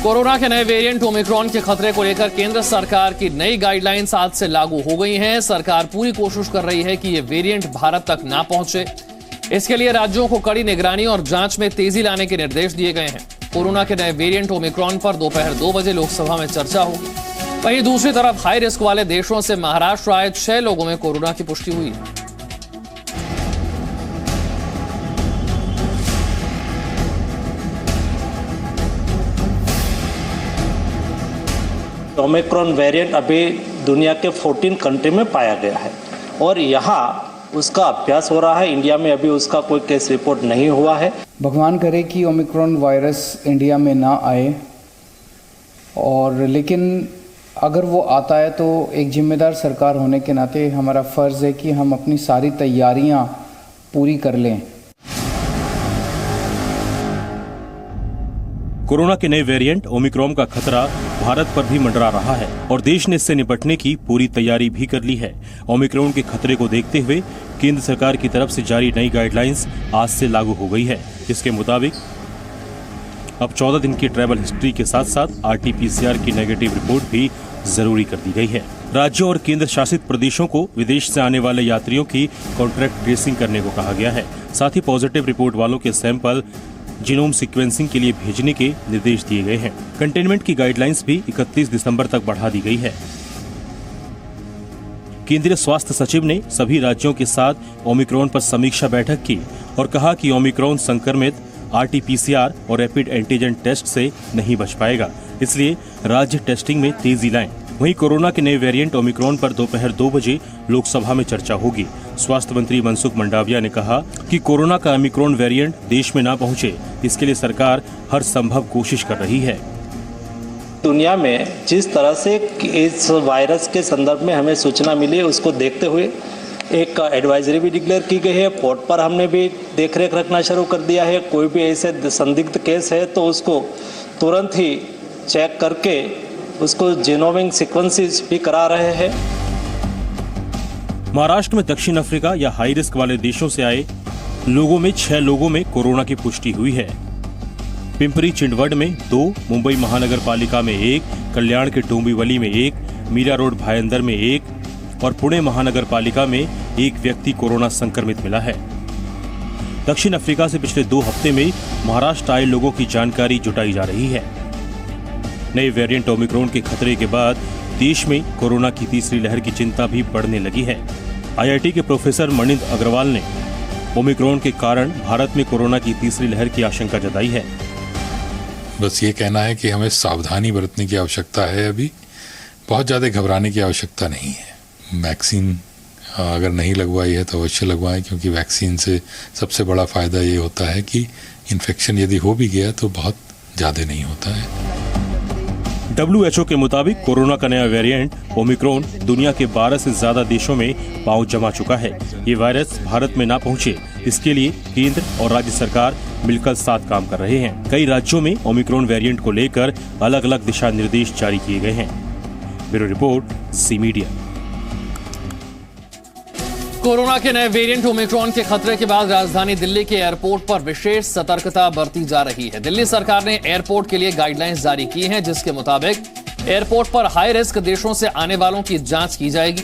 Corona के नए variant Omicron के खतरे को लेकर केंद्र सरकार की नई गाइडलाइंस आज से लागू हो गई हैं। सरकार पूरी कोशिश कर रही है कि ये वेरिएंट भारत तक ना पहुंचे। इसके लिए राज्यों को कड़ी निगरानी और जांच में तेजी लाने के निर्देश दिए गए हैं। कोरोना के नए वेरिएंट ओमिक्रॉन पर दोपहर 2 बजे लोकसभा में चर्चा होगी। वहीं दूसरी तरफ हाई रिस्क वाले देशों से महाराष्ट्र आए 6 लोगों में कोरोना की पुष्टि हुई है। ओमिक्रॉन वेरिएंट अभी दुनिया के 14 कंट्री में पाया गया है और यहाँ उसका अभ्यास हो रहा है। इंडिया में अभी उसका कोई केस रिपोर्ट नहीं हुआ है। भगवान करे कि ओमिक्रॉन वायरस इंडिया में ना आए, और लेकिन अगर वो आता है तो एक जिम्मेदार सरकार होने के नाते हमारा फ़र्ज़ है कि हम अपनी सारी तैयारियां पूरी कर लें। कोरोना के नए वेरिएंट ओमिक्रॉन का खतरा भारत पर भी मंडरा रहा है और देश ने इससे निपटने की पूरी तैयारी भी कर ली है। ओमिक्रॉन के खतरे को देखते हुए केंद्र सरकार की तरफ से जारी नई गाइडलाइंस आज से लागू हो गई है। इसके मुताबिक अब 14 दिन की ट्रैवल हिस्ट्री के साथ साथ RT-PCR की नेगेटिव रिपोर्ट भी जरूरी कर दी गई है। राज्यों और केंद्र शासित प्रदेशों को विदेश से आने वाले यात्रियों की कॉन्ट्रैक्ट ट्रेसिंग करने को कहा गया है। साथ ही पॉजिटिव रिपोर्ट वालों के सैंपल जीनोम सीक्वेंसिंग के लिए भेजने के निर्देश दिए गए हैं। कंटेनमेंट की गाइडलाइंस भी 31 दिसंबर तक बढ़ा दी गई है। केंद्रीय स्वास्थ्य सचिव ने सभी राज्यों के साथ ओमिक्रॉन पर समीक्षा बैठक की और कहा कि ओमिक्रॉन संक्रमित RT-PCR और रैपिड एंटीजन टेस्ट से नहीं बच पाएगा, इसलिए राज्य टेस्टिंग में तेजी लाएं। वहीं कोरोना के नए वेरिएंट ओमिक्रॉन पर दोपहर 2 बजे लोकसभा में चर्चा होगी। स्वास्थ्य मंत्री मनसुख मंडाविया ने कहा कि कोरोना का ओमिक्रॉन वेरिएंट देश में ना पहुंचे, इसके लिए सरकार हर संभव कोशिश कर रही है। दुनिया में जिस तरह से इस वायरस के संदर्भ में हमें सूचना मिली है, उसको देखते हुए एक एडवाइजरी भी डिक्लेयर की गई है। पोर्ट पर हमने भी देखरेख रखना शुरू कर दिया है। कोई भी ऐसे संदिग्ध केस है तो उसको तुरंत ही चेक करके उसको जीनोमिक सीक्वेंसेस भी करा रहे हैं। महाराष्ट्र में दक्षिण अफ्रीका या हाई रिस्क वाले देशों से आए लोगों में 6 लोगों में कोरोना की पुष्टि हुई है। पिंपरी चिंदवड में 2, मुंबई महानगर पालिका में 1, कल्याण के डोंबिवली में 1, मीरा रोड भायंदर में 1 और पुणे महानगर पालिका में 1 व्यक्ति कोरोना संक्रमित मिला है। दक्षिण अफ्रीका से पिछले 2 हफ्ते में महाराष्ट्र आए लोगों की जानकारी जुटाई जा रही है। नए वेरिएंट ओमिक्रॉन के खतरे के बाद देश में कोरोना की तीसरी लहर की चिंता भी बढ़ने लगी है। IIT के प्रोफेसर मणिंद्र अग्रवाल ने ओमिक्रॉन के कारण भारत में कोरोना की तीसरी लहर की आशंका जताई है। बस ये कहना है कि हमें सावधानी बरतने की आवश्यकता है। अभी बहुत ज़्यादा घबराने की आवश्यकता नहीं है। वैक्सीन अगर नहीं लगवाई है तो अवश्य लगवाएं, क्योंकि वैक्सीन से सबसे बड़ा फ़ायदा ये होता है कि इन्फेक्शन यदि हो भी गया तो बहुत ज़्यादा नहीं होता है। WHO के मुताबिक कोरोना का नया वेरिएंट ओमिक्रॉन दुनिया के 12 से ज्यादा देशों में पांव जमा चुका है। ये वायरस भारत में ना पहुंचे, इसके लिए केंद्र और राज्य सरकार मिलकर साथ काम कर रहे हैं। कई राज्यों में ओमिक्रॉन वेरिएंट को लेकर अलग अलग दिशा निर्देश जारी किए गए हैं। Bureau report, C media. Corona के नए वेरिएंट ओमिक्रॉन के खतरे के बाद राजधानी दिल्ली के एयरपोर्ट पर विशेष सतर्कता बरती जा रही है। दिल्ली सरकार ने एयरपोर्ट के लिए गाइडलाइंस जारी की हैं, जिसके मुताबिक एयरपोर्ट पर हाई रिस्क देशों से आने वालों की जांच की जाएगी।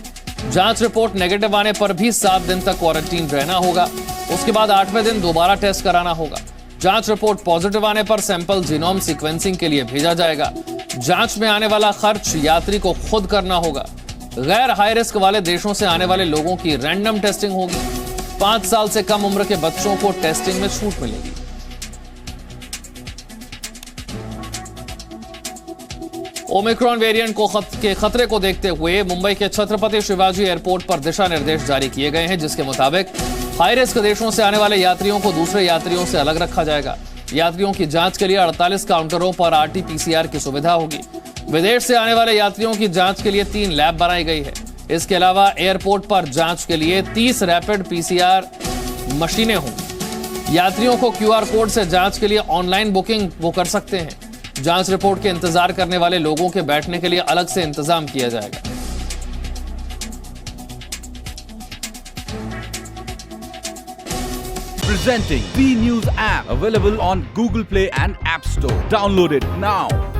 जांच रिपोर्ट नेगेटिव आने पर भी 7 दिन तक क्वारंटीन रहना होगा। उसके बाद 8वें दिन दोबारा टेस्ट कराना होगा। जांच रिपोर्ट पॉजिटिव आने पर सैंपल जीनोम सीक्वेंसिंग के लिए भेजा जाएगा। जांच में आने वाला खर्च यात्री को खुद करना होगा। गैर हाई रिस्क वाले देशों से आने वाले लोगों की रैंडम टेस्टिंग होगी। 5 साल से कम उम्र के बच्चों को टेस्टिंग में छूट मिलेगी। ओमिक्रॉन वेरिएंट के खतरे को देखते हुए मुंबई के छत्रपति शिवाजी एयरपोर्ट पर दिशा निर्देश जारी किए गए हैं, जिसके मुताबिक हाई रिस्क देशों से आने वाले यात्रियों को दूसरे यात्रियों से अलग रखा जाएगा। यात्रियों की जांच के लिए 48 काउंटरों पर RT-PCR की सुविधा होगी। विदेश से आने वाले यात्रियों की जांच के लिए 3 लैब बनाई गई है। इसके अलावा एयरपोर्ट पर जांच के लिए 30 रैपिड PCR मशीनें होंगी। यात्रियों को QR कोड से जांच के लिए ऑनलाइन बुकिंग वो कर सकते हैं। जांच रिपोर्ट के इंतजार करने वाले लोगों के बैठने के लिए अलग से इंतजाम किया जाएगा। Presenting B News app, available on Google Play and App Store. Download it now.